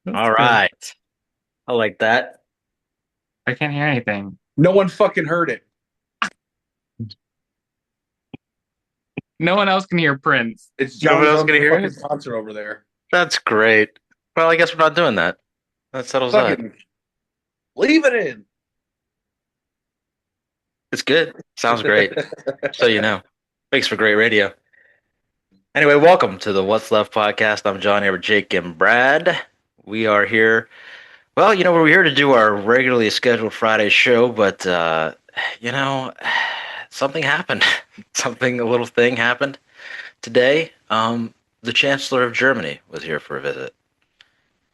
That's All good. right. I like that. I can't hear anything. No one fucking heard it. No one else can hear Prince. It's Nobody John's else own gonna hear fucking it? concert over there. That's great. Well, I guess we're not doing that. That settles that. Fucking leave it in. It's good. Sounds great. So you know. Makes for great radio. Anyway, welcome to the What's Left podcast. I'm John here with Jake and Brad. We are here. Well, we're here to do our regularly scheduled Friday show, but you know, something happened. A little thing happened today. The Chancellor of Germany was here for a visit.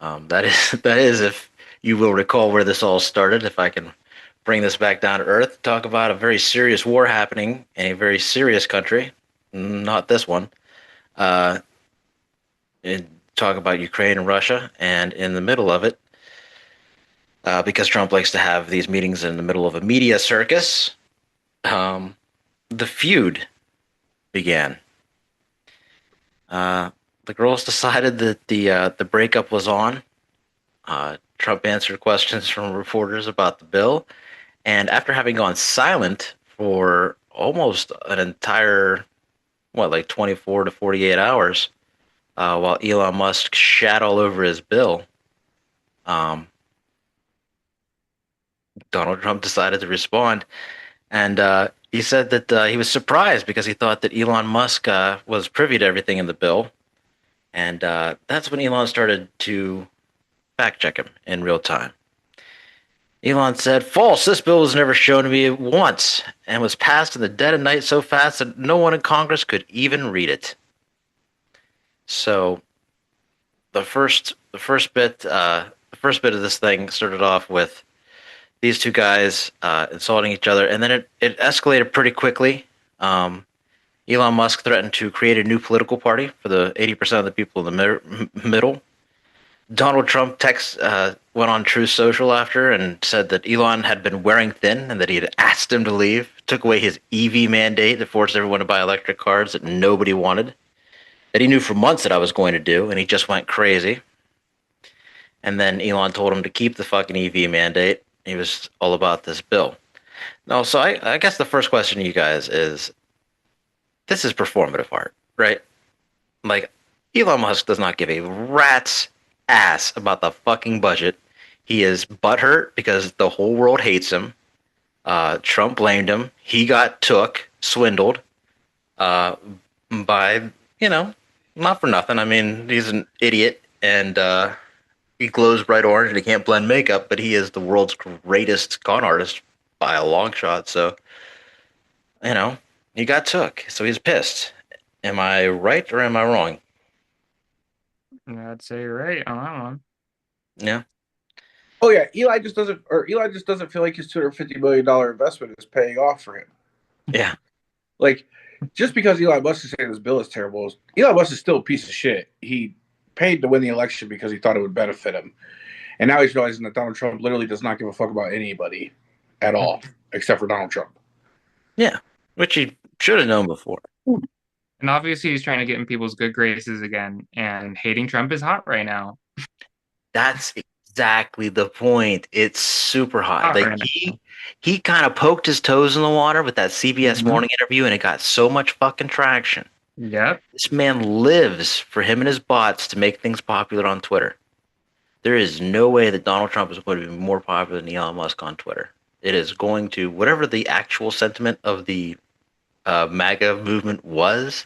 That is that is, if you will recall where this all started. If I can bring this back down to earth, talk about a very serious war happening in a very serious country, not this one. Uh, and talk about Ukraine and Russia, and in the middle of it, because Trump likes to have these meetings in the middle of a media circus, um, the feud began. Uh, the girls decided that the breakup was on. Trump answered questions from reporters about the bill, and after having gone silent for almost an entire, like 24 to 48 hours, while Elon Musk shat all over his bill, um, Donald Trump decided to respond. And he said that he was surprised because he thought that Elon Musk was privy to everything in the bill. And that's when Elon started to fact check him in real time. Elon said, "False. This bill was never shown to me once and was passed in the dead of night so fast that no one in Congress could even read it." So the first bit of this thing started off with these two guys insulting each other, and then it escalated pretty quickly. Um, Elon Musk threatened to create a new political party for the 80% of the people in the middle. Donald Trump went on Truth Social after and said that Elon had been wearing thin and that he had asked him to leave. Took away his EV mandate that forced everyone to buy electric cars that nobody wanted. That he knew for months that I was going to do, and he just went crazy. And then Elon told him to keep the fucking EV mandate. He was all about this bill. No, so I guess the first question to you guys is, this is performative art, right? Like, Elon Musk does not give a rat's ass about the fucking budget. He is butthurt because the whole world hates him. Trump blamed him. He got swindled, uh, by, you know, not for nothing. I mean, he's an idiot and he glows bright orange and he can't blend makeup, but he is the world's greatest con artist by a long shot. So, you know, he got so he's pissed. Am I right or am I wrong? I'd say you're right on that one. Yeah. Oh yeah, Eli just doesn't feel like his $250 million investment is paying off for him. Yeah. Like, just because Elon Musk is saying this bill is terrible, Elon Musk is still a piece of shit. He paid to win the election because he thought it would benefit him, and now he's realizing that Donald Trump literally does not give a fuck about anybody at all, except for Donald Trump. Yeah. Which he should have known before. And obviously, he's trying to get in people's good graces again. And hating Trump is hot right now. That's exactly the point. It's super hot. Hot Like right he kind of poked his toes in the water with that CBS now. morning interview and it got so much fucking traction. Yep. This man lives for him and his bots to make things popular on Twitter. There is no way that Donald Trump is going to be more popular than Elon Musk on Twitter. It is going to, whatever the actual sentiment of the MAGA movement was,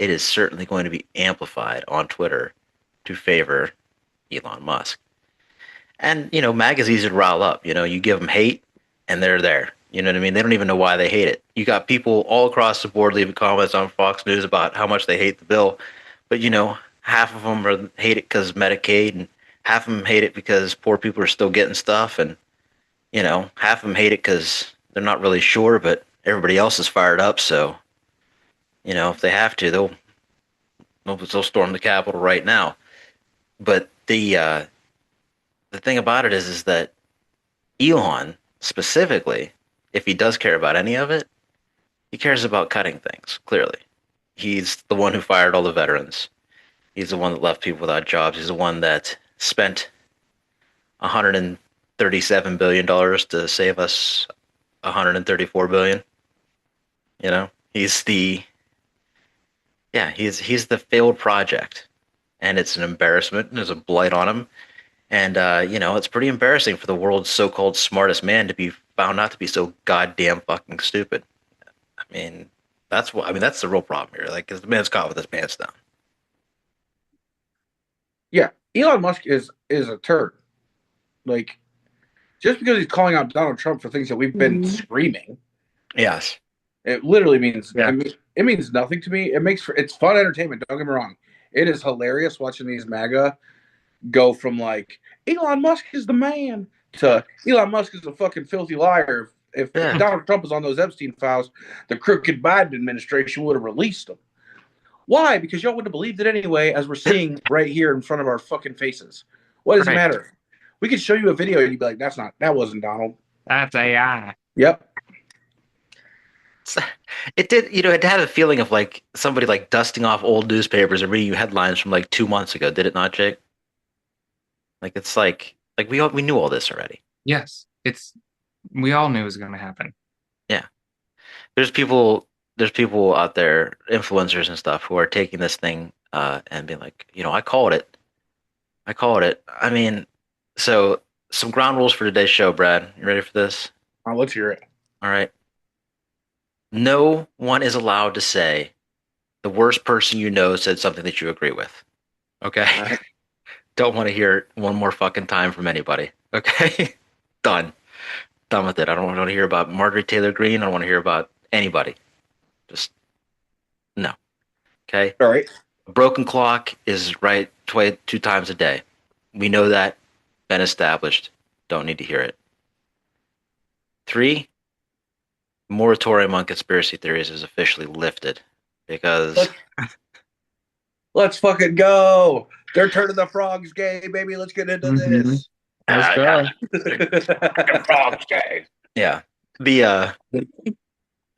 it is certainly going to be amplified on Twitter to favor Elon Musk. And, MAGA is easy to rile up. You give them hate and they're there. You know what I mean? They don't even know why they hate it. You got people all across the board leaving comments on Fox News about how much they hate the bill. But, half of them hate it because Medicaid, and half of them hate it because poor people are still getting stuff. And, half of them hate it because they're not really sure, but everybody else is fired up. So, if they have to, they'll storm the Capitol right now. But the thing about it is that Elon specifically, if he does care about any of it, he cares about cutting things. Clearly, he's the one who fired all the veterans. He's the one that left people without jobs. He's the one that spent $137 billion to save us 134 billion. You know, he's the failed project, and it's an embarrassment. And there's a blight on him, and it's pretty embarrassing for the world's so-called smartest man to be found not to be so goddamn fucking stupid. I mean, that's the real problem here. Like, 'cause the man's caught with his pants down. Yeah, Elon Musk is a turd. Like, just because he's calling out Donald Trump for things that we've been screaming, Yes. it literally means Yeah. it means nothing to me. It's fun entertainment. Don't get me wrong. It is hilarious watching these MAGA go from like Elon Musk is the man to Elon Musk is a fucking filthy liar. If Yeah. Donald Trump was on those Epstein files, the crooked Biden administration would have released him. Why? Because y'all wouldn't have believed it anyway, as we're seeing right here in front of our fucking faces. What does it Right. matter? We could show you a video and you'd be like, that wasn't Donald. That's AI. Yep. It did, it had a feeling of like somebody like dusting off old newspapers and reading you headlines from like 2 months ago. Did it not, Jake? Like, it's like we knew all this already. Yes, we all knew it was going to happen. Yeah. There's people out there, influencers and stuff, who are taking this thing and being like, I called it. I mean, so some ground rules for today's show, Brad. You ready for this? Let's hear it. All right. No one is allowed to say the worst person you know said something that you agree with. Okay? Right. Don't want to hear it one more fucking time from anybody. Okay? Done with it. I don't want to hear about Margaret Taylor Greene. I don't want to hear about anybody. Just no. Okay? All right. A broken clock is right 2 times a day. We know that. Been established. Don't need to hear it. 3, moratorium on conspiracy theories is officially lifted because Let's fucking go. They're turning the frogs gay, baby. Let's get into this. Let's go. Frogs gay. Yeah. The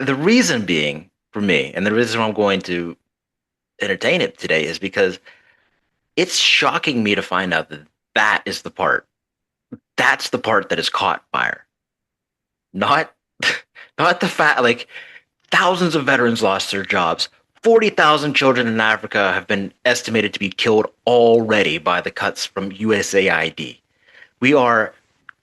reason being for me, and the reason I'm going to entertain it today, is because it's shocking me to find out that is the part. That's the part that is caught fire. Not the fact, like, thousands of veterans lost their jobs. 40,000 children in Africa have been estimated to be killed already by the cuts from USAID. We are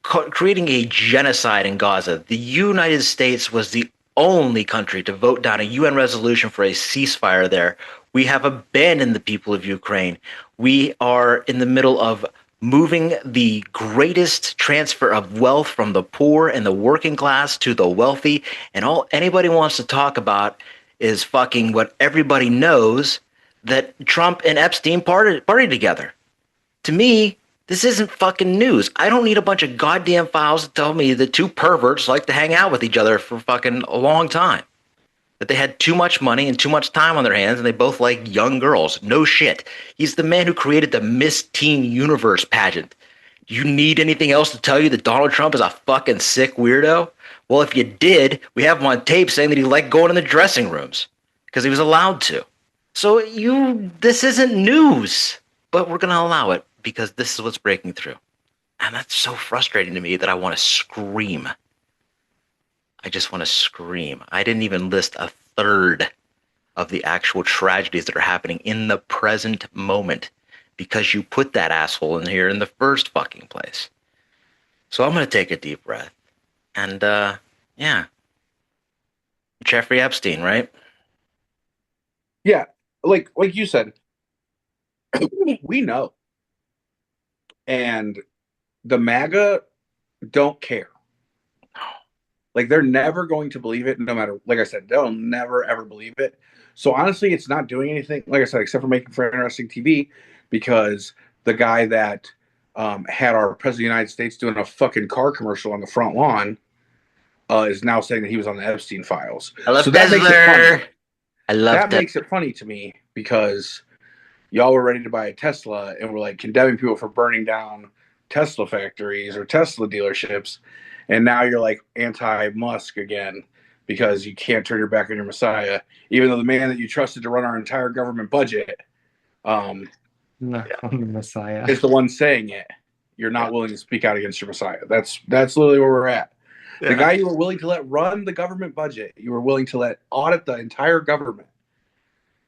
creating a genocide in Gaza. The United States was the only country to vote down a UN resolution for a ceasefire there. We have abandoned the people of Ukraine. We are in the middle of moving the greatest transfer of wealth from the poor and the working class to the wealthy. And all anybody wants to talk about is fucking what everybody knows, that Trump and Epstein partied together. To me, this isn't fucking news. I don't need a bunch of goddamn files to tell me that two perverts like to hang out with each other for fucking a long time. That they had too much money and too much time on their hands, and they both like young girls. No shit. He's the man who created the Miss Teen Universe pageant. Do you need anything else to tell you that Donald Trump is a fucking sick weirdo? Well, if you did, we have him on tape saying that he liked going in the dressing rooms because he was allowed to. So this isn't news, but we're going to allow it because this is what's breaking through. And that's so frustrating to me that I want to scream. I just want to scream. I didn't even list a third of the actual tragedies that are happening in the present moment because you put that asshole in here in the first fucking place. So I'm going to take a deep breath. And, yeah. Jeffrey Epstein, right? Yeah, like you said, we know. And the MAGA don't care. Like, they're never going to believe it, no matter, like I said, they'll never, ever believe it. So, honestly, it's not doing anything, like I said, except for making for interesting TV, because the guy that had our President of the United States doing a fucking car commercial on the front lawn is now saying that he was on the Epstein files. I love so that makes it funny. I love that. Makes it funny to me because y'all were ready to buy a Tesla and were like condemning people for burning down Tesla factories or Tesla dealerships. And now you're like anti-Musk again because you can't turn your back on your Messiah, even though the man that you trusted to run our entire government budget No, Yeah. the Messiah. is the one saying it. You're Yeah. not willing to speak out against your Messiah. That's literally where we're at. The Yeah. guy you were willing to let run the government budget, you were willing to let audit the entire government.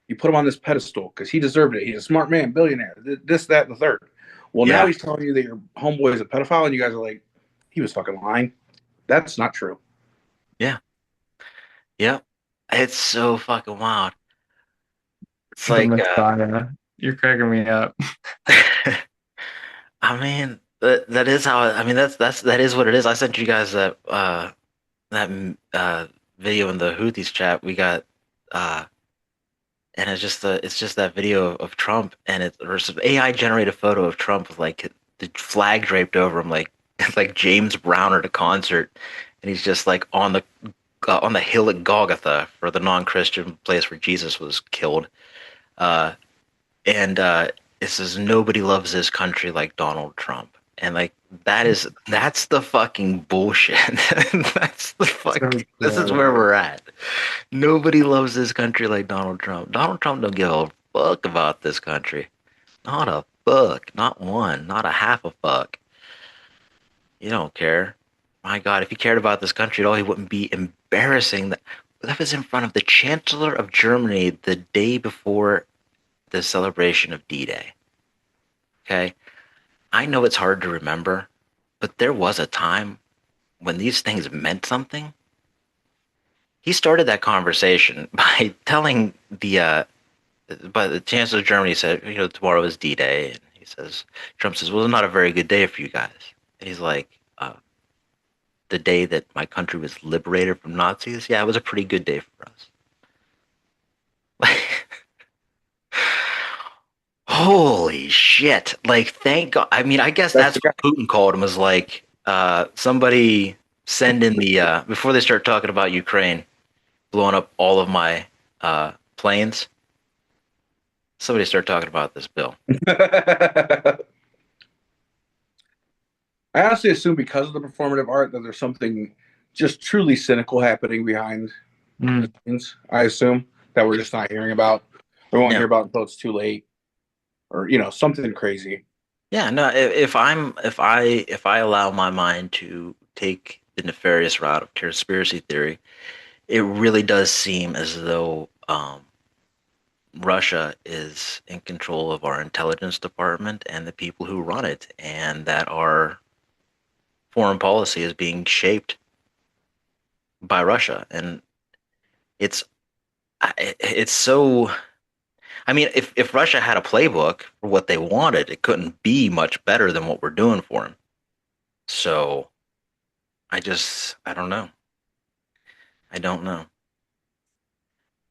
You put him on this pedestal because he deserved it. He's a smart man, billionaire, this, that, and the third. Well, now Yeah. he's telling you that your homeboy is a pedophile, and you guys are like, he was fucking lying. That's not true. Yeah. Yeah. It's so fucking wild. It's The like, Messiah. You're cracking me up. I mean, that is how. I mean, that is what it is. I sent you guys that video in the Houthis chat. We got, uh, and it's just that video of Trump, and it's or some AI generated photo of Trump with like the flag draped over him, like like James Brown at a concert, and he's just like on the hill at Golgotha, for the non-Christian place where Jesus was killed. Uh, and it says nobody loves this country like Donald Trump, and like that's the fucking bullshit. That's the So fuck. This is true. where we're at. Nobody loves this country like Donald Trump. Donald Trump don't give a fuck about this country. Not a fuck. Not one. Not a half a fuck. You don't care. My God, if he cared about this country at all, he wouldn't be embarrassing that was in front of the Chancellor of Germany the day before the celebration of D-Day. Okay? I know it's hard to remember, but there was a time when these things meant something. He started that conversation by telling but the Chancellor of Germany said, tomorrow is D-Day, and Trump says, well, it's not a very good day for you guys. And he's like, the day that my country was liberated from Nazis, yeah, it was a pretty good day for us. Holy shit. Like, thank God. I mean, I guess That's that's the guy. what Putin called him, was like, somebody send in before they start talking about Ukraine, blowing up all of my planes, somebody start talking about this bill. I honestly assume because of the performative art that there's something just truly cynical happening behind the scenes. I assume that we're just not hearing about. We won't Yeah. hear about until it's too late, or something crazy. Yeah, no, if I allow my mind to take the nefarious route of conspiracy theory, it really does seem as though Russia is in control of our intelligence department and the people who run it, and that our foreign policy is being shaped by Russia. And it's it's so. I mean, if Russia had a playbook for what they wanted, it couldn't be much better than what we're doing for them. So I don't know. I don't know.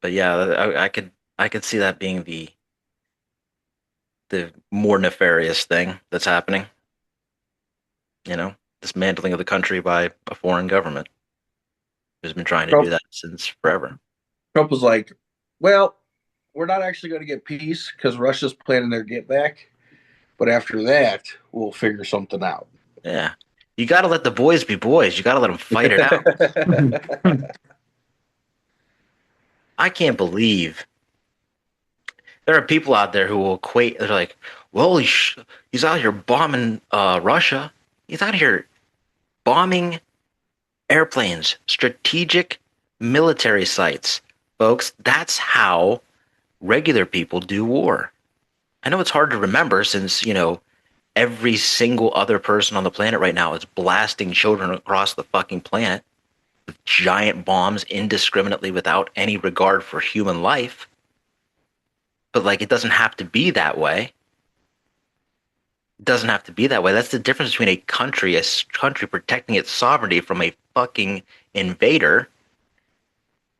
But yeah, I could see that being the more nefarious thing that's happening. Dismantling of the country by a foreign government who's been trying to Trump, do that since forever. Trump was like, "Well, we're not actually going to get peace because Russia's planning their get back, but after that, we'll figure something out." Yeah. You got to let the boys be boys. You got to let them fight it out. I can't believe there are people out there who will equate. They're like, well, he's out here bombing Russia. He's out here bombing airplanes, strategic military sites. Folks, that's how regular people do war. I know it's hard to remember since, every single other person on the planet right now is blasting children across the fucking planet with giant bombs indiscriminately without any regard for human life. But like, it doesn't have to be that way. It doesn't have to be that way. That's the difference between a country protecting its sovereignty from a fucking invader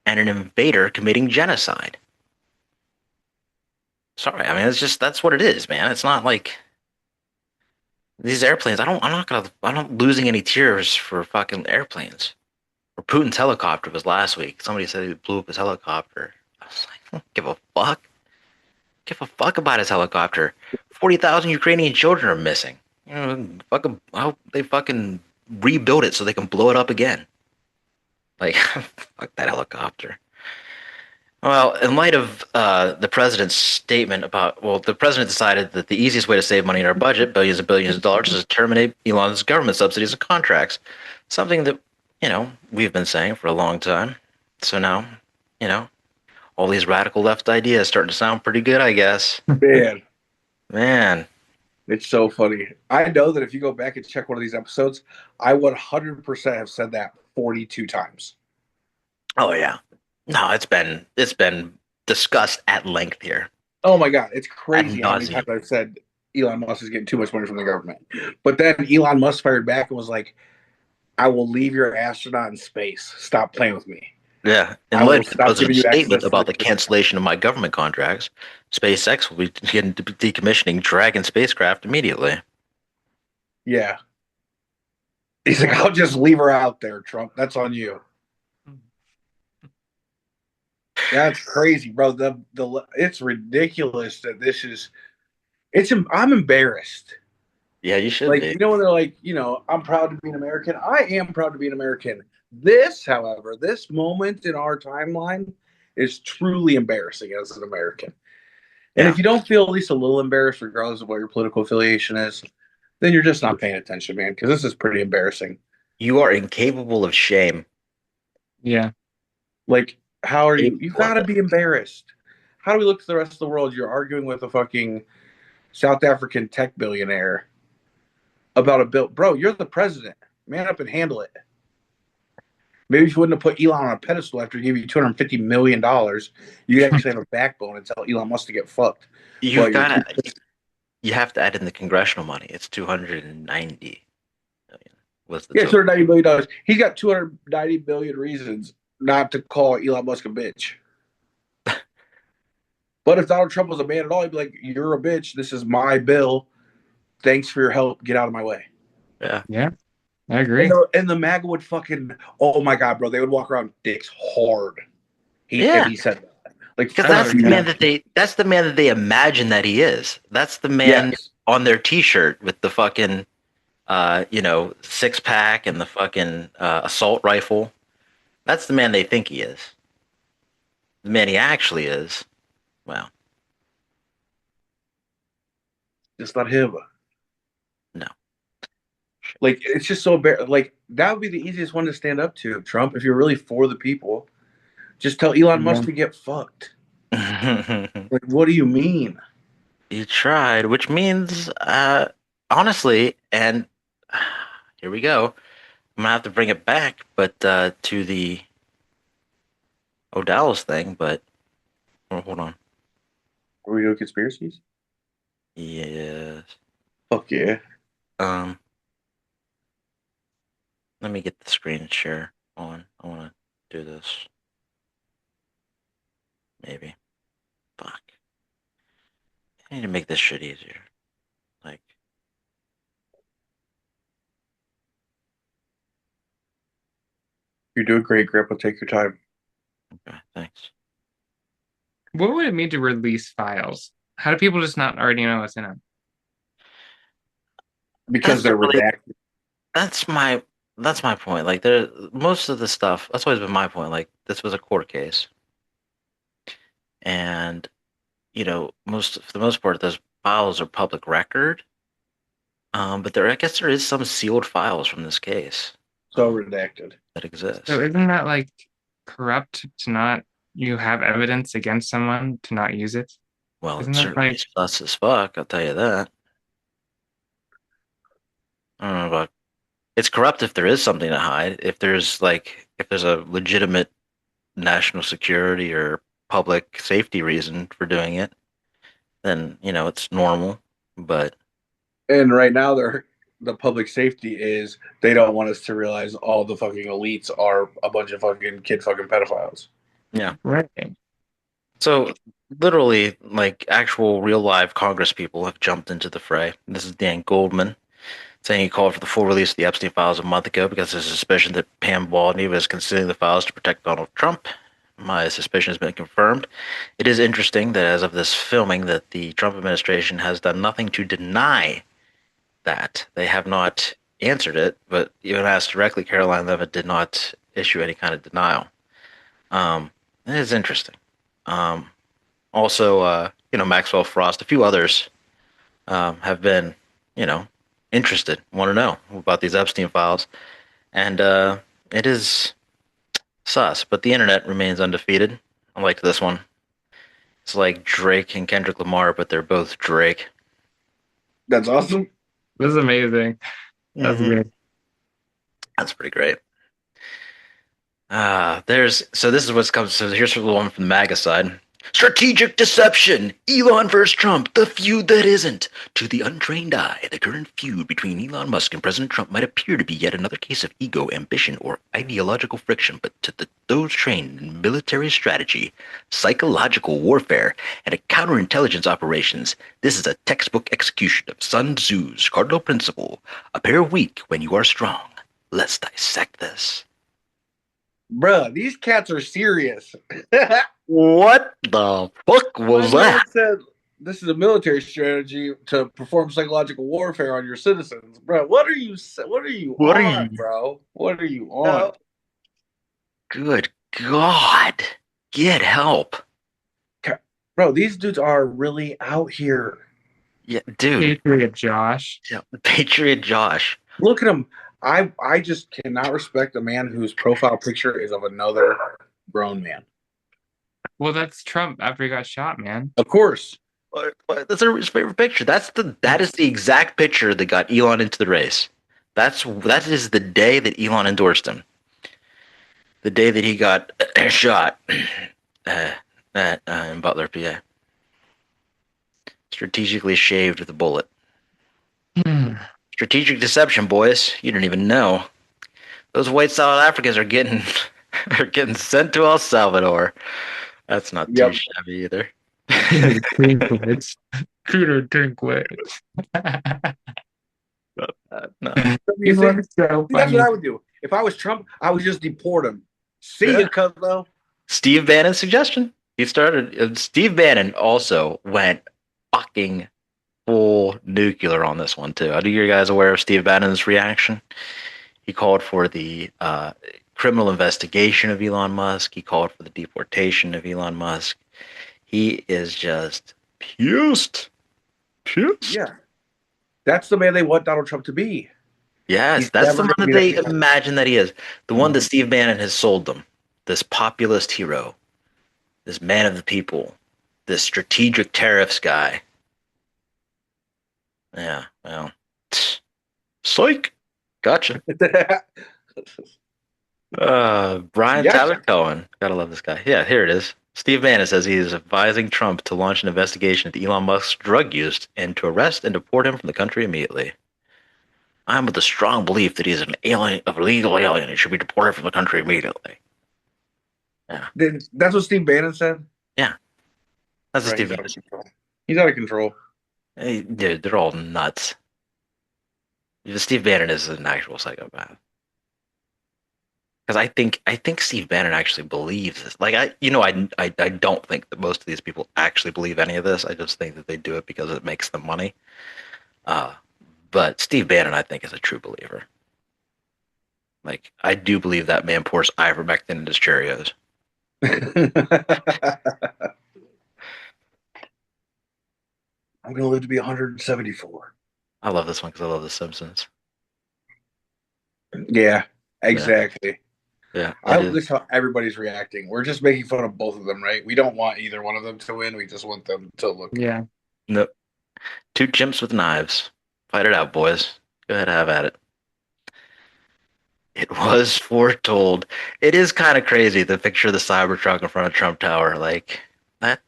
and an invader committing genocide. Sorry, I mean, that's what it is, man. It's not like these airplanes. I'm not losing any tears for fucking airplanes. Or Putin's helicopter was last week. Somebody said he blew up his helicopter. I was like, I don't give a fuck. Give a fuck about his helicopter. 40,000 Ukrainian children are missing. Fucking, I hope they fucking rebuild it so they can blow it up again. Like, fuck that helicopter. Well, in light of the president's statement about, well, the president decided that the easiest way to save money in our budget, billions and billions of dollars, is to terminate Elon's government subsidies and contracts. Something that, we've been saying for a long time. So now, you know, all these radical left ideas starting to sound pretty good, I guess. Man, Man. it's so funny. I know that if you go back and check one of these episodes, I 100% have said that 42 times. Oh yeah. No, it's been discussed at length here. Oh my God, it's Ad crazy how many times nauseum. I've said Elon Musk is getting too much money from the government. But then Elon Musk fired back and was like, I will leave your astronaut in space. Stop playing with me. Yeah. In I light will of the stop giving president's you statement access to about the the. cancellation of my government contracts, SpaceX will be decommissioning Dragon spacecraft immediately. Yeah. He's like, I'll just leave her out there, Trump. That's on you. That's crazy, bro. The it's ridiculous that this is. I'm embarrassed. Yeah, you should Like, be. when they're like, I'm proud to be an American. I am proud to be an American. This, however, this moment in our timeline is truly embarrassing as an American. And Yeah. if you don't feel at least a little embarrassed, regardless of what your political affiliation is, then you're just not paying attention, man, because this is pretty embarrassing. You are incapable of shame. Yeah. Like, how are you? You Capable got of to it. be embarrassed. How do we look to the rest of the world? You're arguing with a fucking South African tech billionaire about a bill. Bro, you're the president. Man up and handle it. Maybe if you wouldn't have put Elon on a pedestal after he gave you $250 million, you could actually have a backbone and tell Elon Musk to get fucked. You've But you're got too. to. You have to add in the congressional money. It's 290 million was the Yeah, total. $290 million. He's got 290 billion reasons not to call Elon Musk a bitch. But if Donald Trump was a man at all, he'd be like, "You're a bitch. This is my bill. Thanks for your help. Get out of my way." Yeah. Yeah. I And agree. the MAGA would fucking, oh my God, bro, they would walk around dicks hard. If Yeah. he said that. Like, Because fuck Oh, that's the yeah. you. man that they imagine that he is. That's the man Yes. on their T-shirt with the fucking six pack and the fucking assault rifle. That's the man they think he is. The man he actually is. Well, Just not him. no. Like, it's just so embarrassing. Like, that would be the easiest one to stand up to, Trump, if you're really for the people. Just tell Elon Yeah. Musk to get fucked. Like, what do you mean? You tried, which means, honestly, and here we go. I'm gonna have to bring it back, but to the O'Dowell's thing. But hold on. Are we doing conspiracies? Yes. Fuck yeah. Um. Let me get the screen share on. I want to do this. Maybe. Fuck. I need to make this shit easier. Like, You're doing great, Grandpa. Take your time. okay, thanks. What would it mean to release files? How do people just not already know what's in them? Because That's the they're really. redacted. That's my. That's my point. Like, there, most of the stuff. That's always been my point. Like, this was a court case, and most for the most part, those files are public record. But there, I guess there is some sealed files from this case So redacted. that exist. So isn't that like corrupt to not you have evidence against someone to not use it? Well, Isn't it's that certainly like sus as fuck. I'll tell you that. I don't know about. It's corrupt if there is something to hide. If there's a legitimate national security or public safety reason for doing it, then it's normal. But And right now, the public safety is they don't want us to realize all the fucking elites are a bunch of fucking kid fucking pedophiles. yeah. right? So literally, like actual real live Congress people have jumped into the fray. This is Dan Goldman saying he called for the full release of the Epstein files a month ago because there's a suspicion that Pam Bondi was concealing the files to protect Donald Trump. My suspicion has been confirmed. It is interesting that as of this filming, that the Trump administration has done nothing to deny that. They have not answered it, but even asked directly, Caroline Levitt did not issue any kind of denial. It is interesting. Also, Maxwell Frost, a few others have been, you know, interested, want to know about these Epstein files, and it is sus. But the internet remains undefeated. I like this one. It's like Drake and Kendrick Lamar, but they're both Drake. That's awesome. This is amazing. That's Mm-hmm. good. That's pretty great. This is what's comes. So here's the one from the MAGA side. Strategic deception. Elon versus Trump. The feud that isn't. To the untrained eye, the current feud between Elon Musk and President Trump might appear to be yet another case of ego, ambition, or ideological friction, but to those trained in military strategy, psychological warfare, and counterintelligence operations, this is a textbook execution of Sun Tzu's cardinal principle: appear weak when you are strong. Let's dissect this. Bruh, these cats are serious. What the fuck was My man that? said this is a military strategy to perform psychological warfare on your citizens. Bro, what are you What are on, you? bro? What are you on? No. Good God. Get help. Bro, these dudes are really out here. Yeah, dude. Patriot Josh. Yeah, Patriot Josh. Look at him. I just cannot respect a man whose profile picture is of another grown man. Well, that's Trump after he got shot, man. Of course. That's his favorite picture. That is the exact picture that got Elon into the race. That is the day that Elon endorsed him. The day that he got shot in Butler, PA. Strategically shaved with a bullet. Strategic deception, boys. You don't even know. Those white South Africans are getting sent to El Salvador. That's not too shabby either. Dinklage. Cooter Dinklage. No. You He see, looks so that's funny. what I would do. If I was Trump, I would just deport him. See ya, cuzzo. Steve Bannon's suggestion. Steve Bannon also went fucking full nuclear on this one too. Are you guys aware of Steve Bannon's reaction? He called for the criminal investigation of Elon Musk. He called for the deportation of Elon Musk. He is just pissed. Yeah. That's the man they want Donald Trump to be. Yes, He's that's the never one gonna that be they that. imagine that he is. The one that Steve Bannon has sold them. This populist hero. This man of the people. This strategic tariffs guy. Yeah, well. Psych. Gotcha. Brian Yes. Tyler Cohen. Gotta love this guy. Yeah, here it is. Steve Bannon says he is advising Trump to launch an investigation into Elon Musk's drug use and to arrest and deport him from the country immediately. I'm of the strong belief that he is an alien, a legal alien, and should be deported from the country immediately. Yeah. That's what Steve Bannon said? Yeah. That's what Right, Steve he's out Bannon of said. control. He's out of control. Hey, dude, they're all nuts. Steve Bannon is an actual psychopath. Because I think Steve Bannon actually believes this. Like I don't think that most of these people actually believe any of this. I just think that they do it because it makes them money. But Steve Bannon, I think, is a true believer. Like I do believe that man pours ivermectin in his Cheerios. I'm gonna live to be 174. I love this one because I love The Simpsons. Yeah, exactly. Yeah, I love this how everybody's reacting. We're just making fun of both of them, right? We don't want either one of them to win. We just want them to look. Yeah. Nope. Two chimps with knives. Fight it out, boys. Go ahead, have at it. It was foretold. It is kind of crazy, the picture of the Cybertruck in front of Trump Tower. Like that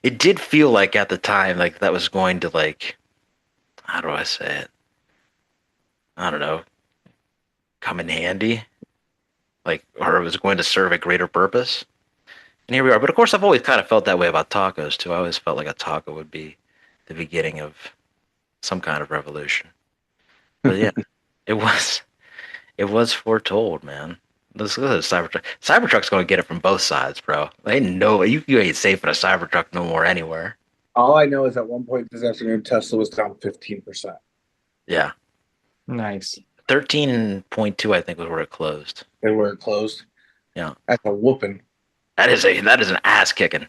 it did feel like at the time like that was going to, like, how do I say it? I don't know. Come in handy. Like, or it was going to serve a greater purpose. And here we are. But of course I've always kind of felt that way about tacos too. I always felt like a taco would be the beginning of some kind of revolution. But yeah, it was foretold, man. Let's look at Cybertruck. Cybertruck's going to get it from both sides, bro. They know you ain't safe in a Cybertruck no more anywhere. All I know is at one point this afternoon, Tesla was down 15%. Yeah. Nice. 13.2, I think, was where it closed. And where it closed. Yeah. That's a whooping. That is an ass kicking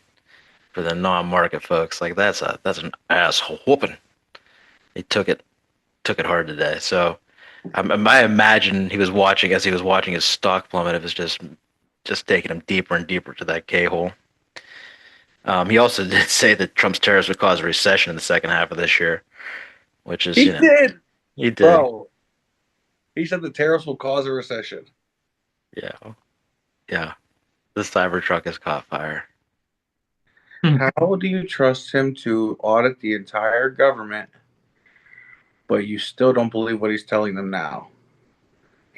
for the non-market folks. Like that's an ass whooping. He took it hard today. So I imagine he was watching as he was watching his stock plummet. It was just taking him deeper and deeper to that K-hole. He also did say that Trump's tariffs would cause a recession in the second half of this year, which is, He did, he did. bro. He said the tariffs will cause a recession. Yeah. Yeah. The Cybertruck has caught fire. How do you trust him to audit the entire government, but you still don't believe what he's telling them now?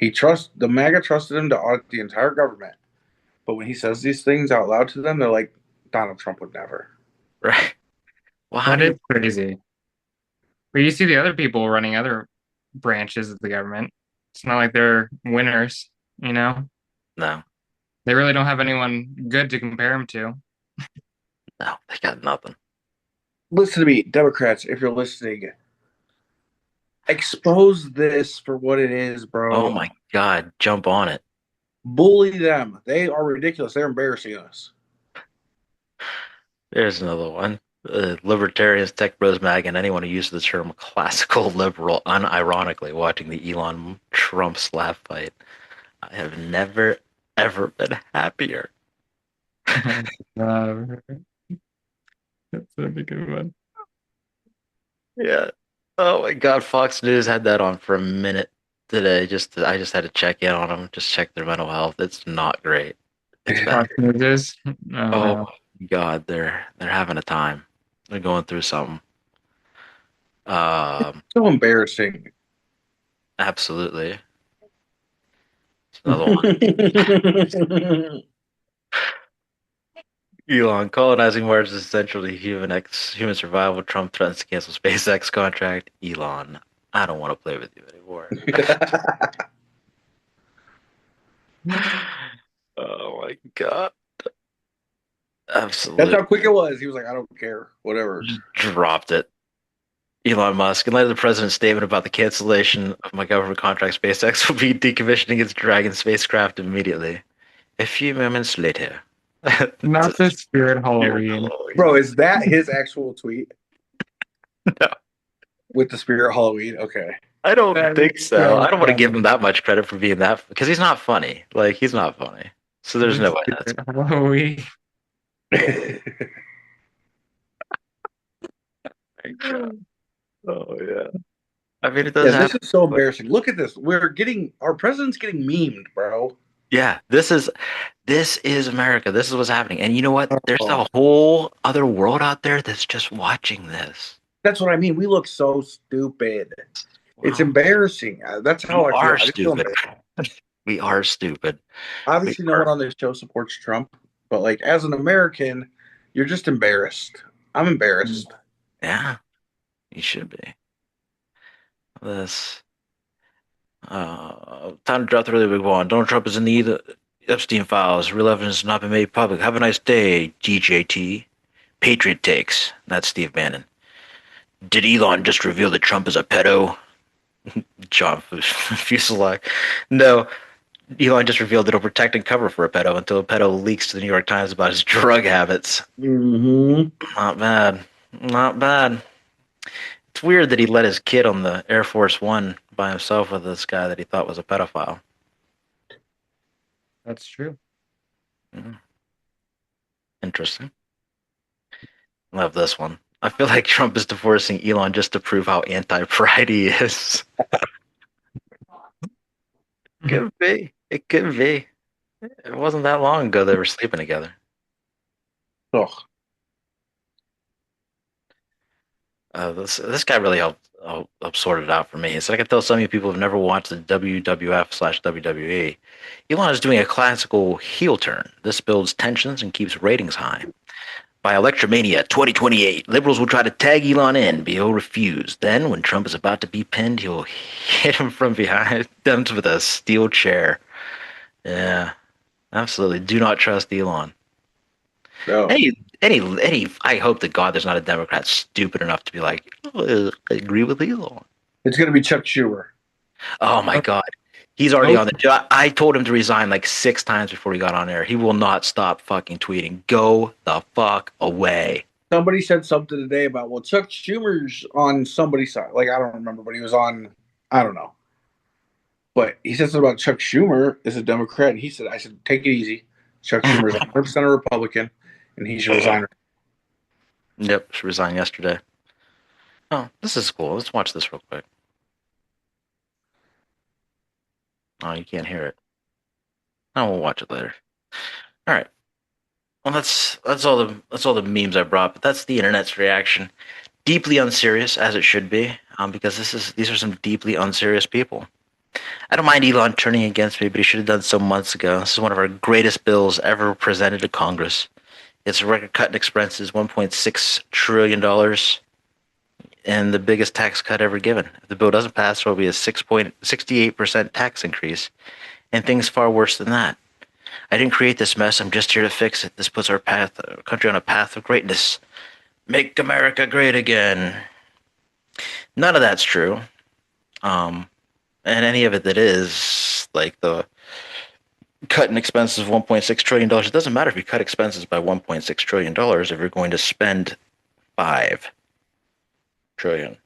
The MAGA trusted him to audit the entire government, but when he says these things out loud to them, they're like, Donald Trump would never. Right. Well, how That do is you crazy. But you see the other people running other branches of the government. It's not like they're winners, you know? No, They really don't have anyone good to compare them to. no, they got nothing. Listen to me, Democrats, if you're listening. Expose this for what it is, Oh bro. my God, jump on it. Bully them. They are ridiculous. They're embarrassing us. There's another one. Libertarians, tech bros, MAGA, and anyone who uses the term classical liberal unironically watching the Elon Trump slap fight. I have never, ever been happier. Uh, that's a good one. Yeah. Oh my God, Fox News had that on for a minute today. I just had to check in on them, just check their mental health. It's not great. It's bad. This. Oh, Oh no. my God, they're having a time. They're going through something. So embarrassing. Absolutely. It's another one. Elon, colonizing Mars is essential to human survival. Trump threatens to cancel SpaceX contract. Elon, I don't want to play with you anymore. Oh my God. Absolutely. That's how quick it was. He was like, I don't care. Whatever. Just dropped it. Elon Musk, in light of the president's statement about the cancellation of my government contract, SpaceX will be decommissioning its Dragon spacecraft immediately. A few moments later. Not the Spirit Halloween. Bro, is that his actual tweet? No. With the Spirit Halloween? Okay. I don't That think is so. so I don't want to give funny. him that much credit for being that, because he's not funny. Like, he's not funny. So there's The no way that's. Spirit Halloween. Oh yeah. I mean, it does Yeah, this happen. is so embarrassing. Look at this. Our president's getting memed, bro. Yeah, this is America. This is what's happening. And you know what? There's Oh. a whole other world out there that's just watching this. That's what I mean. We look so stupid. It's Wow. embarrassing. That's how We I feel. are I just feel stupid. embarrassed. We are stupid. Obviously, no are. one on this show supports Trump, but like as an American, you're just embarrassed. I'm embarrassed. Yeah, you should be. This time to drop the really big one. Donald Trump is in the Epstein files. Real evidence has not been made public. Have a nice day, DJT. Patriot takes. That's Steve Bannon. Did Elon just reveal that Trump is a pedo? John Fuselak. No, Elon just revealed that he'll protect and cover for a pedo until a pedo leaks to the New York Times about his drug habits. Mm-hmm. Not bad. Not bad. It's weird that he let his kid on the Air Force One by himself with this guy that he thought was a pedophile. That's true. Interesting. Love this one. I feel like Trump is divorcing Elon just to prove how anti-pride he is. Could be. It could be. It wasn't that long ago they were sleeping together. Oh, This guy really helped sort it out for me. So I can tell some of you people who've never watched the WWF/WWE. Elon is doing a classical heel turn. This builds tensions and keeps ratings high. By Electromania 2028, liberals will try to tag Elon in, but he'll refuse. Then, when Trump is about to be pinned, he'll hit him from behind them with a steel chair. Yeah, absolutely. Do not trust Elon. no. I hope to God there's not a Democrat stupid enough to be like, oh, I agree with Elon. It's going to be Chuck Schumer. Oh my God. He's already Nope. on the. I told him to resign like 6 times before he got on air. He will not stop fucking tweeting. Go the fuck away. Somebody said something today about, well, Chuck Schumer's on somebody's side. Like, I don't remember, but he was on, I don't know. But he said something about Chuck Schumer is a Democrat. And he said, I should take it easy. Chuck Schumer is 100% a Republican, and he should resign. Yep, she resigned yesterday. Oh, this is cool. Let's watch this real quick. Oh, you can't hear it. Oh, we'll watch it later. All right. Well, that's all the memes I brought, but that's the internet's reaction. Deeply unserious, as it should be, because these are some deeply unserious people. I don't mind Elon turning against me, but he should have done so months ago. This is one of our greatest bills ever presented to Congress. It's a record cut in expenses, $1.6 trillion, and the biggest tax cut ever given. If the bill doesn't pass, there will be a 6.68% tax increase, and things far worse than that. I didn't create this mess. I'm just here to fix it. This puts our country on a path of greatness. Make America great again. None of that's true. And any of it that is, like the cut in expenses of $1.6 trillion, it doesn't matter if you cut expenses by $1.6 trillion if you're going to spend $5 trillion.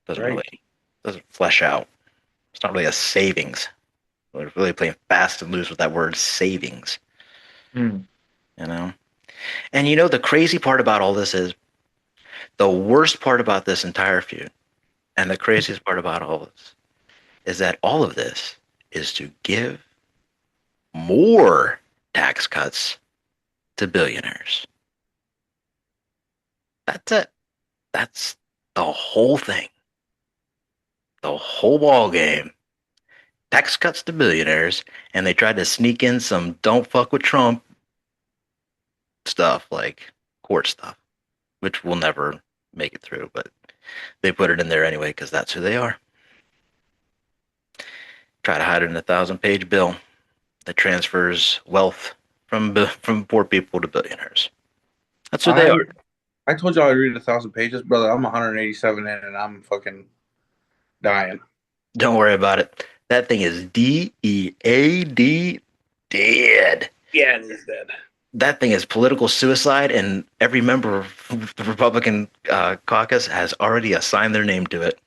Doesn't flesh out. It's not really a savings. We're really playing fast and loose with that word savings. Mm. You know? And you know, the crazy part about all this is the worst part about this entire feud, and the craziest part about all this, is that all of this is to give more tax cuts to billionaires. That's it. That's the whole thing. The whole ball game. Tax cuts to billionaires, and they tried to sneak in some don't fuck with Trump stuff, like court stuff, which will never make it through, but they put it in there anyway because that's who they are. Try to hide it in a 1,000-page bill that transfers wealth from poor people to billionaires. That's who they are. I told you I'd read 1,000 pages, brother. I'm 187 in, and I'm fucking dying. Don't worry about it. That thing is DEAD, dead. Yeah, it is dead. That thing is political suicide, and every member of the Republican caucus has already assigned their name to it.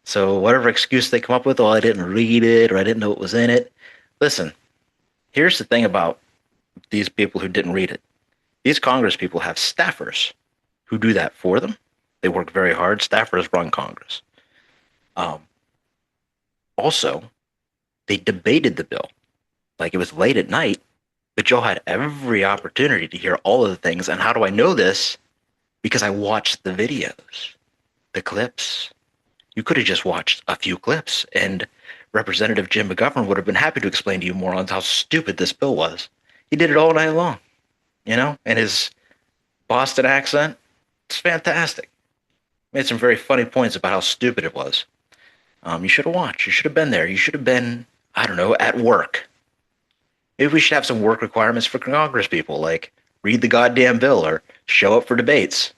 So whatever excuse they come up with, oh, I didn't read it, or I didn't know what was in it. Listen, here's the thing about these people who didn't read it. These Congress people have staffers who do that for them. They work very hard. Staffers run Congress. Also, they debated the bill. Like, it was late at night, but Joe had every opportunity to hear all of the things. And how do I know this? Because I watched the videos, the clips. You could have just watched a few clips, and Representative Jim McGovern would have been happy to explain to you more on how stupid this bill was. He did it all night long, you know, and his Boston accent, it's fantastic. Made some very funny points about how stupid it was. You should have watched. You should have been there. You should have been, I don't know, at work. Maybe we should have some work requirements for Congress people, like read the goddamn bill or show up for debates.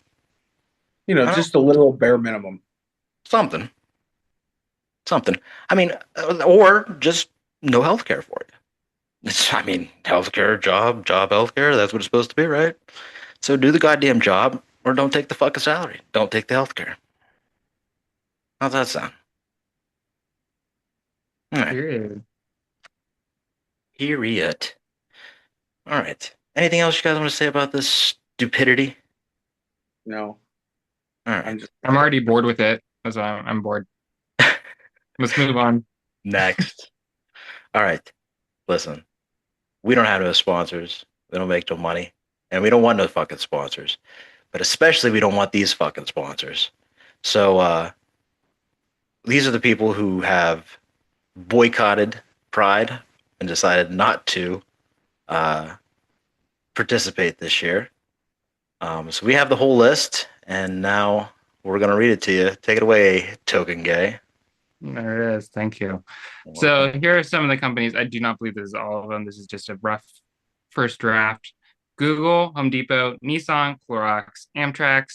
You know, just a literal bare minimum. Something. I mean, or just no health care for you. I mean, healthcare, job, healthcare, that's what it's supposed to be, right? So do the goddamn job or don't take the fucking salary. Don't take the healthcare. How's that sound? All right. Period. All right. Anything else you guys want to say about this stupidity? No. All right. I'm already bored with it. That's why I'm bored. Let's move on. Next. All right. Listen, we don't have no sponsors. We don't make no money. And we don't want no fucking sponsors. But especially we don't want these fucking sponsors. So these are the people who have boycotted Pride and decided not to participate this year. So we have the whole list, and now we're going to read it to you. Take it away, Token Gay. There it is. Thank you. So here are some of the companies. I do not believe this is all of them. This is just a rough first draft. Google, Home Depot, Nissan, Clorox, Amtrak,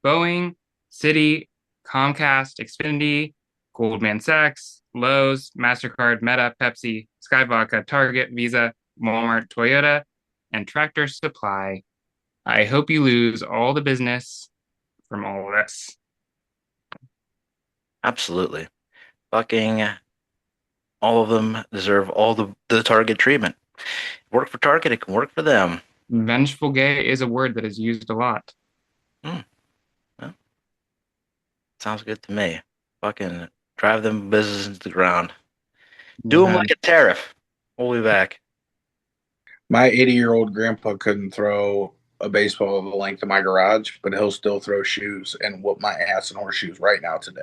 Boeing, Citi, Comcast, Xfinity, Goldman Sachs, Lowe's, MasterCard, Meta, Pepsi, Sky Vodka, Target, Visa, Walmart, Toyota, and Tractor Supply. I hope you lose all the business from all of this. Absolutely. Fucking all of them deserve all the Target treatment. Work for Target, it can work for them. Vengeful gay is a word that is used a lot. Well, sounds good to me. Fucking drive them businesses into the ground. Do them like a tariff. We'll be back. My 80-year-old grandpa couldn't throw a baseball the length of my garage, but he'll still throw shoes and whoop my ass in horseshoes right now today.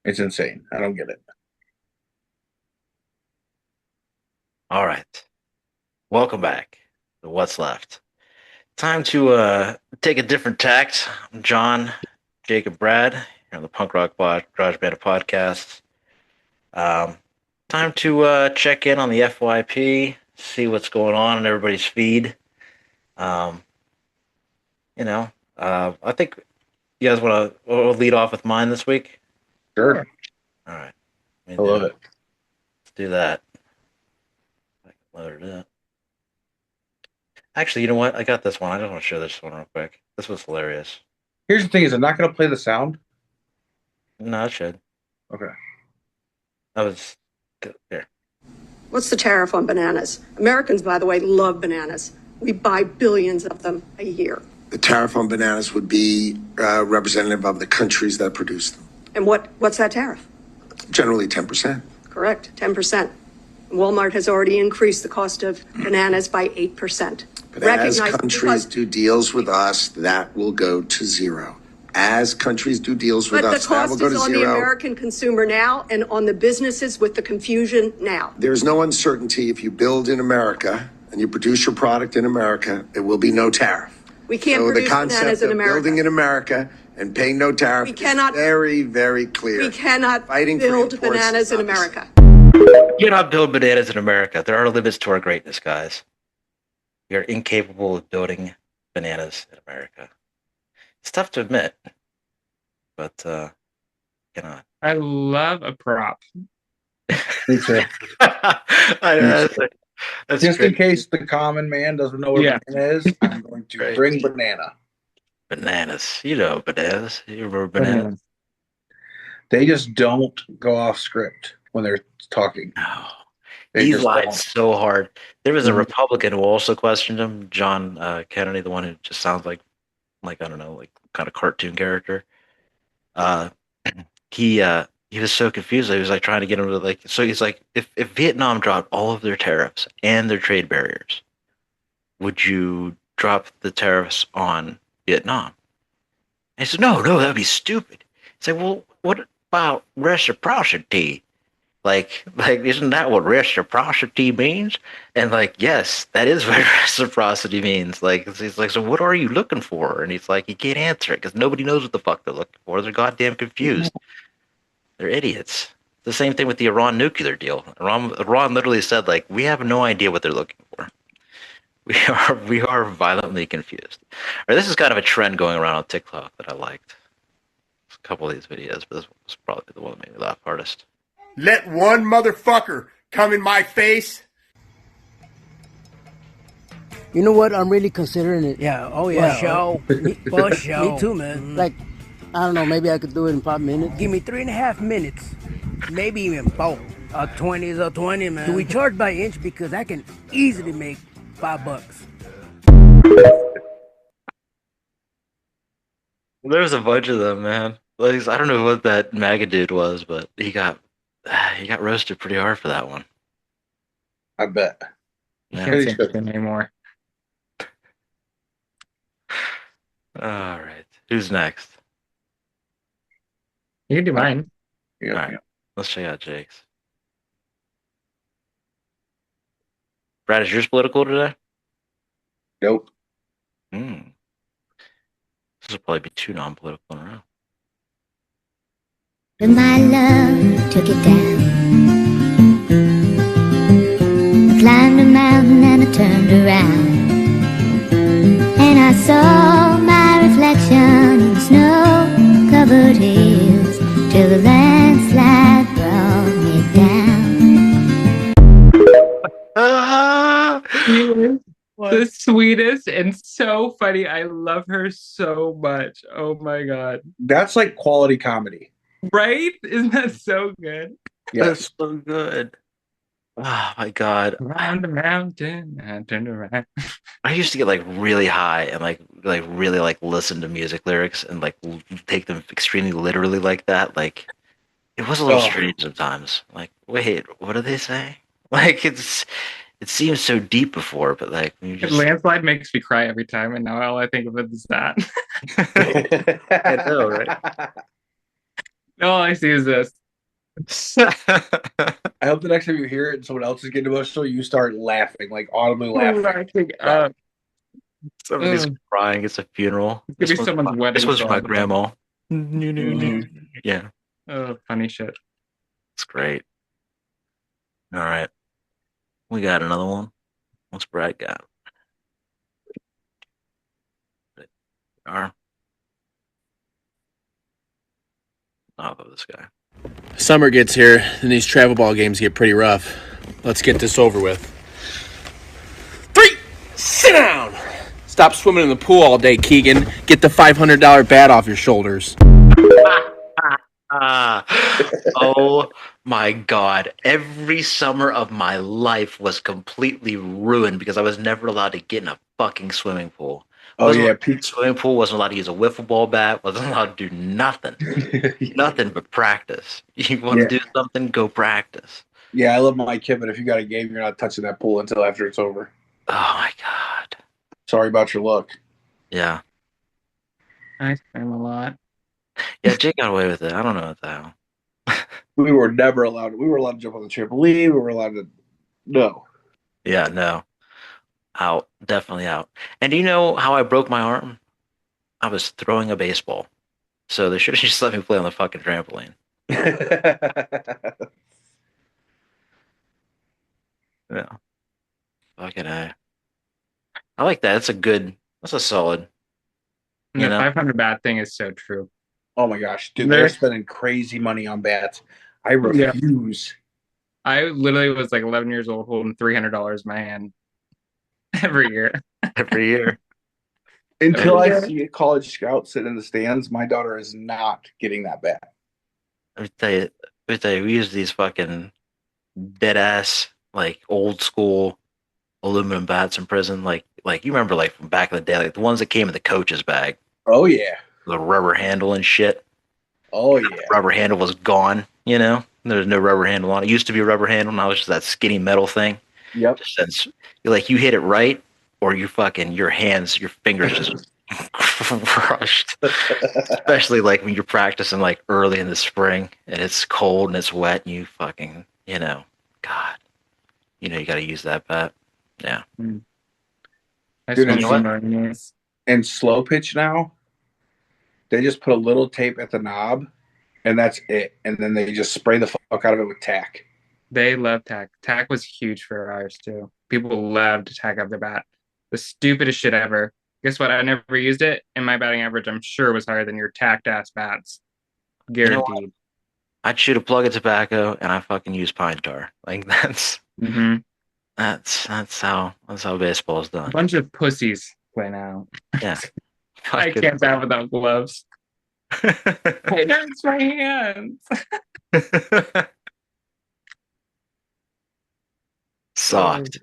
It's insane. I don't get it. All right. Welcome back to What's Left. Time to take a different tact. I'm John, Jacob, Brad, here on the Punk Rock Garage Band of Podcasts. Time to check in on the FYP, see what's going on in everybody's feed. I think you guys want to lead off with mine this week? Sure. All right. I love it. Let's do that. I can load it up. Actually, you know what? I got this one. I just want to show this one real quick. This was hilarious. Here's the thing: is it not going to play the sound? No, it should. Okay. That was here. What's the tariff on bananas? Americans, by the way, love bananas. We buy billions of them a year. The tariff on bananas would be representative of the countries that produce them. And what's that tariff? Generally 10%. Correct, 10%. Walmart has already increased the cost of bananas by 8%. But as countries do deals with us, that will go to zero. As countries do deals with us, that will go to zero. But the cost is on the American consumer now and on the businesses with the confusion now. There's no uncertainty. If you build in America and you produce your product in America, there will be no tariff. We can't produce bananas in America. Building in America and paying no tariff is very, very clear. We cannot build bananas in America. You cannot build bananas in America. There are limits to our greatness, guys. We are incapable of building bananas in America. It's tough to admit, but cannot. I love a prop. Me too. That's just great. in case the common man doesn't know what banana is, I'm going to bring banana. Bananas. You know bananas. You remember bananas? They just don't go off script when they're talking. No. He lied so hard. There was a Republican who also questioned him, John Kennedy, the one who just sounds like I don't know, like kind of cartoon character. He was so confused. He was like trying to get him to so he's like, if Vietnam dropped all of their tariffs and their trade barriers, would you drop the tariffs on Vietnam? And he said, no, that'd be stupid. He said, well, what about reciprocity? Like, isn't that what reciprocity means? And yes, that is what reciprocity means. He's like, so what are you looking for? And he's like, he can't answer it because nobody knows what the fuck they're looking for. They're goddamn confused. They're idiots. The same thing with the Iran nuclear deal. Iran literally said, we have no idea what they're looking for. We are violently confused. Or this is kind of a trend going around on TikTok that I liked. There's a couple of these videos, but this was probably the one that made me laugh hardest. Let one motherfucker come in my face. You know what? I'm really considering it. Yeah. Oh, yeah. For sure. Me too, man. I don't know. Maybe I could do it in 5 minutes. Give me 3.5 minutes. Maybe even 4. A 20 is a 20, man. Do we charge by inch? Because I can easily make $5. There's a bunch of them, man. I don't know what that MAGA dude was, but he got roasted pretty hard for that one. I bet. Yeah, can't think of him anymore. All right. Who's next? You can do mine. Yeah. All right. Let's check out Jake's. Brad, is yours political today? Nope. This will probably be 2 non-political in a row. And my love took it down. I climbed a mountain and I turned around, and I saw my reflection in snow-covered hills. till the landslide brought me down. She is the sweetest and so funny. I love her so much. Oh my God. That's like quality comedy. Right? Isn't that so good? That's so good. Oh my God. Around the mountain and turned around. I used to get like really high and like really like listen to music lyrics and like take them extremely literally like that. Like it was a little strange sometimes. Like, wait, what do they say? Like it seems so deep before, but like when you just Landslide makes me cry every time, and now all I think of it is that. I know, right? All I see is this. I hope the next time you hear it and someone else is getting emotional, you start laughing, like audibly laughing. Somebody's crying. It's a funeral. It's gonna be someone's wedding. This was song. my grandma. Yeah. Oh, funny shit. It's great. All right. We got another one. What's Brad got? I love this guy. Summer gets here, and these travel ball games get pretty rough. Let's get this over with. 3, sit down! Stop swimming in the pool all day, Keegan. Get the $500 bat off your shoulders. Oh my God. Every summer of my life was completely ruined because I was never allowed to get in a fucking swimming pool. Swimming pool, wasn't allowed to use a wiffle ball bat, wasn't allowed to do nothing. Nothing but practice. You want to do something, go practice. Yeah, I love my kid, but if you got a game, you're not touching that pool until after it's over. Oh my God. Sorry about your luck. Yeah. I swim a lot. Yeah, Jake got away with it. I don't know what the hell. We were never allowed. We were allowed to jump on the trampoline. We were allowed to. No. Yeah, no. Out. Definitely out. And do you know how I broke my arm? I was throwing a baseball. So they should have just let me play on the fucking trampoline. Yeah. Fucking I like that. That's a solid. The 500 bat thing is so true. Oh my gosh, dude, they're spending crazy money on bats. I refuse. I literally was like 11 years old holding $300 in my hand every year. Every year. Until I see a college scout sit in the stands, my daughter is not getting that bat. Let me tell you, we use these fucking dead ass, like old school aluminum bats in prison. Like you remember like from back in the day, like the ones that came in the coach's bag. Oh yeah. The rubber handle and shit. Oh yeah. The rubber handle was gone, you know? There's no rubber handle on it. It used to be a rubber handle, now it's just that skinny metal thing. Yep. Just since you hit it right, or your fingers just crushed. Especially like when you're practicing like early in the spring and it's cold and it's wet and you fucking, God. You gotta use that bat. Yeah. Dude, and slow pitch now, they just put a little tape at the knob and that's it. And then they just spray the fuck out of it with tack. They love tack. Tack was huge for ours too. People love to tack up their bat. The stupidest shit ever. Guess what? I never used it, and my batting average, I'm sure, was higher than your tacked ass bats. Guaranteed. I'd shoot a plug of tobacco and I fucking use pine tar. Like that's how baseball's done. A bunch of pussies play now. Yeah. I can't bat without gloves. It hurts my hands. Soft.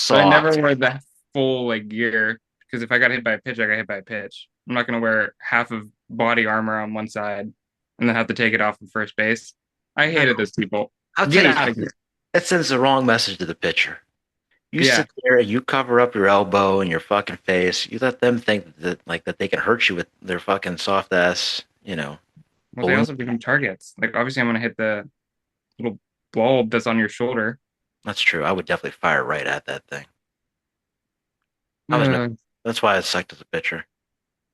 But I never wear the full gear because if I got hit by a pitch, I got hit by a pitch. I'm not going to wear half of body armor on one side and then have to take it off at first base. I hated those people. Get out of here. That sends the wrong message to the pitcher. You sit there and you cover up your elbow and your fucking face. You let them think that they can hurt you with their fucking soft ass, Well, they also become targets. Like obviously, I'm going to hit the little bulb that's on your shoulder. That's true. I would definitely fire right at that thing. That's why I sucked as a pitcher.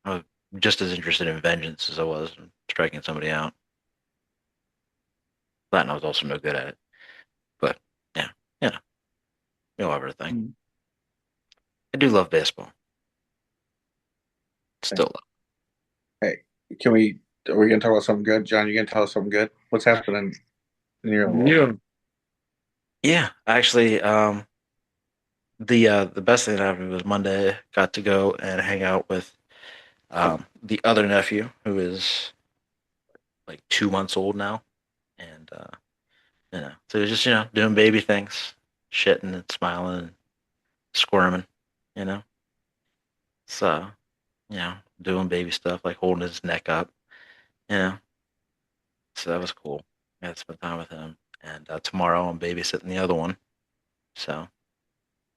I was just as interested in vengeance as I was in striking somebody out. But I was also no good at it. But yeah, you'll have everything. I do love baseball. Still love. Hey, can we Are we gonna talk about something good, John? You gonna tell us something good? What's happening in your world? Yeah, actually, the best thing that happened was Monday. Got to go and hang out with the other nephew, who is like 2 months old now, and so he's just doing baby things, shitting and smiling and squirming, you know. So doing baby stuff like holding his neck up, you know. So that was cool. I had to spend time with him, and tomorrow I'm babysitting the other one, so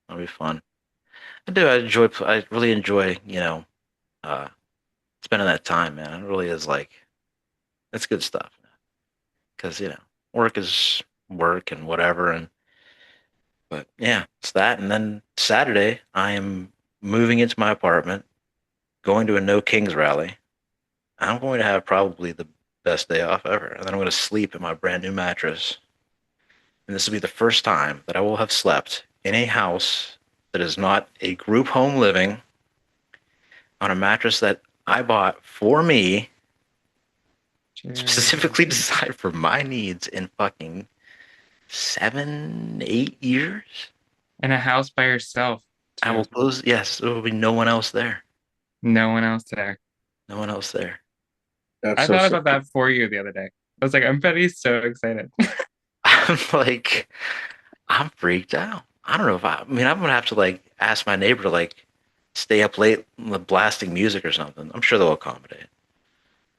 that'll be fun. I do. I really enjoy, uh, spending that time, man. It really is like it's good stuff. Because work is work and whatever, but yeah, it's that. And then Saturday, I am moving into my apartment, going to a No Kings rally. I'm going to have probably the best day off ever, and then I'm going to sleep in my brand new mattress. And this will be the first time that I will have slept in a house that is not a group home living on a mattress that I bought for me, specifically designed for my needs in fucking 7, 8 years. In a house by yourself. I will close. Yes, there will be no one else there. No one else there. No one else there. I thought about that for you the other day. I was like, I'm betting he's so excited. I'm freaked out. I don't know if I'm gonna have to like ask my neighbor to like stay up late blasting music or something. I'm sure they'll accommodate.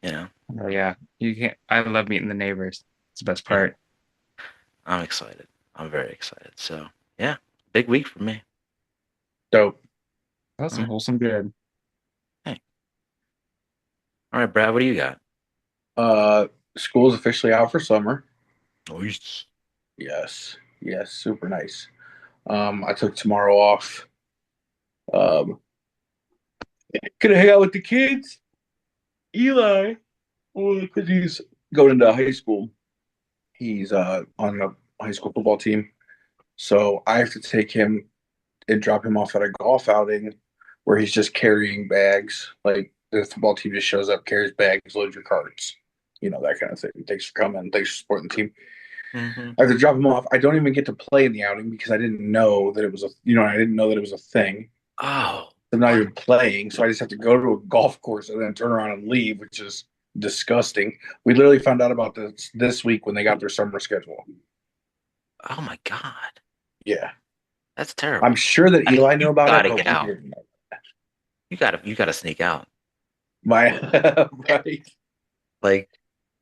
Oh yeah, you can't. I love meeting the neighbors. It's the best part. I'm excited. I'm very excited. So yeah, big week for me. Dope. That's some wholesome good. Hey. All right, Brad, what do you got? School's officially out for summer. Nice. Yes, super nice. I took tomorrow off. Gonna hang out with the kids. Eli, because he's going into high school. He's on the high school football team. So I have to take him and drop him off at a golf outing where he's just carrying bags. Like the football team just shows up, carries bags, loads your carts, that kind of thing. Thanks for coming. Thanks for supporting the team. Mm-hmm. I have to drop him off. I don't even get to play in the outing because I didn't know that it was a thing. Oh. I'm not even playing, so I just have to go to a golf course and then turn around and leave, which is disgusting. We literally found out about this week when they got their summer schedule. Oh my god. Yeah. That's terrible. I'm sure that Eli knew about it. You gotta get out. You gotta sneak out. Right. Like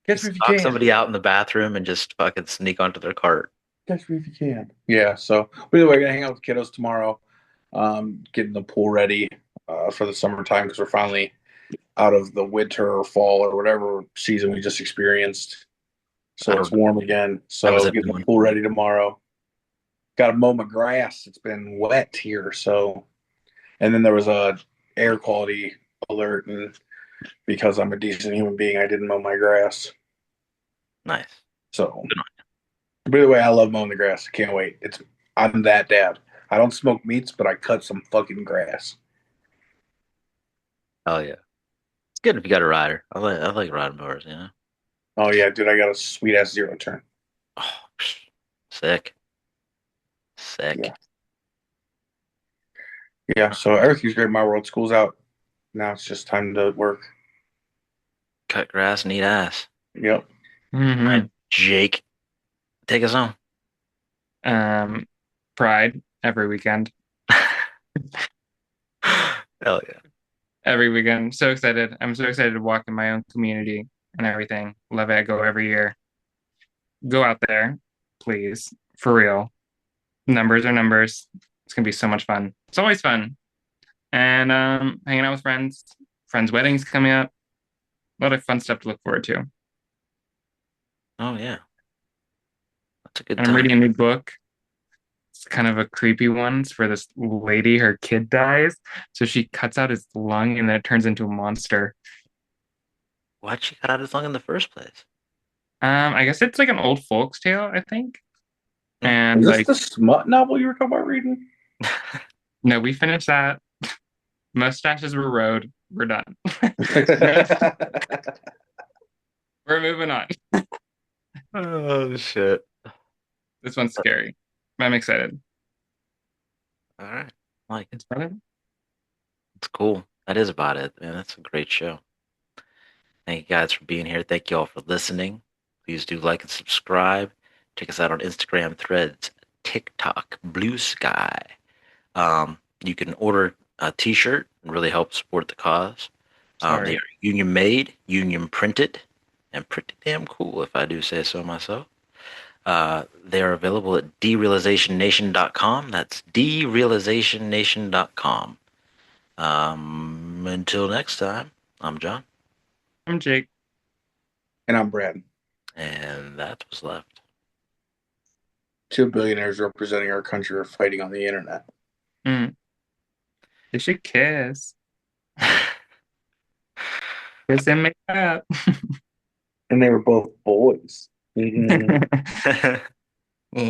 catch me if you knock can. Somebody out in the bathroom and just fucking sneak onto their cart. Catch me if you can. Yeah, so either way, we're gonna hang out with the kiddos tomorrow. Getting the pool ready for the summertime because we're finally out of the winter or fall or whatever season we just experienced. So it's warm again. So getting the pool ready tomorrow. Got to mow my grass. It's been wet here. So, and then there was a air quality alert, and because I'm a decent human being, I didn't mow my grass. Nice. So, by the way, I love mowing the grass. I can't wait. I'm that dad. I don't smoke meats, but I cut some fucking grass. Oh yeah, it's good if you got a rider. I like riding mowers. Oh yeah, dude, I got a sweet ass zero turn. Oh, sick. Yeah. So everything's great in my world. School's out. Now it's just time to work. Cut grass and eat ass. Yep. Mm-hmm. All right, Jake, take us home. Pride every weekend. Hell yeah. Every weekend. So excited. I'm so excited to walk in my own community and everything. Love it. I go every year. Go out there, please. For real. Numbers are numbers. It's going to be so much fun. It's always fun. And hanging out with friends. Friends' weddings coming up. A lot of fun stuff to look forward to. Oh, yeah. That's a good time. I'm reading a new book. It's kind of a creepy one. It's for this lady. Her kid dies. So she cuts out his lung and then it turns into a monster. Why'd she cut out his lung in the first place? I guess it's like an old folks tale, I think. And is this the smut novel you were talking about reading? No, we finished that. Mustaches were rode. We're done. We're moving on. Oh shit! This one's scary. I'm excited. All right, I like it. It's It's cool. That is about it, man. That's a great show. Thank you guys for being here. Thank you all for listening. Please do like and subscribe. Check us out on Instagram, Threads, TikTok, Blue Sky. You can order a T-shirt and really help support the cause. They are union made, union printed, and pretty damn cool, if I do say so myself. They are available at derealizationnation.com. That's derealizationnation.com. Until next time, I'm John. I'm Jake. And I'm Brad. And that was left. 2 billionaires representing our country are fighting on the internet. They should kiss. Kiss and make up. And they were both boys.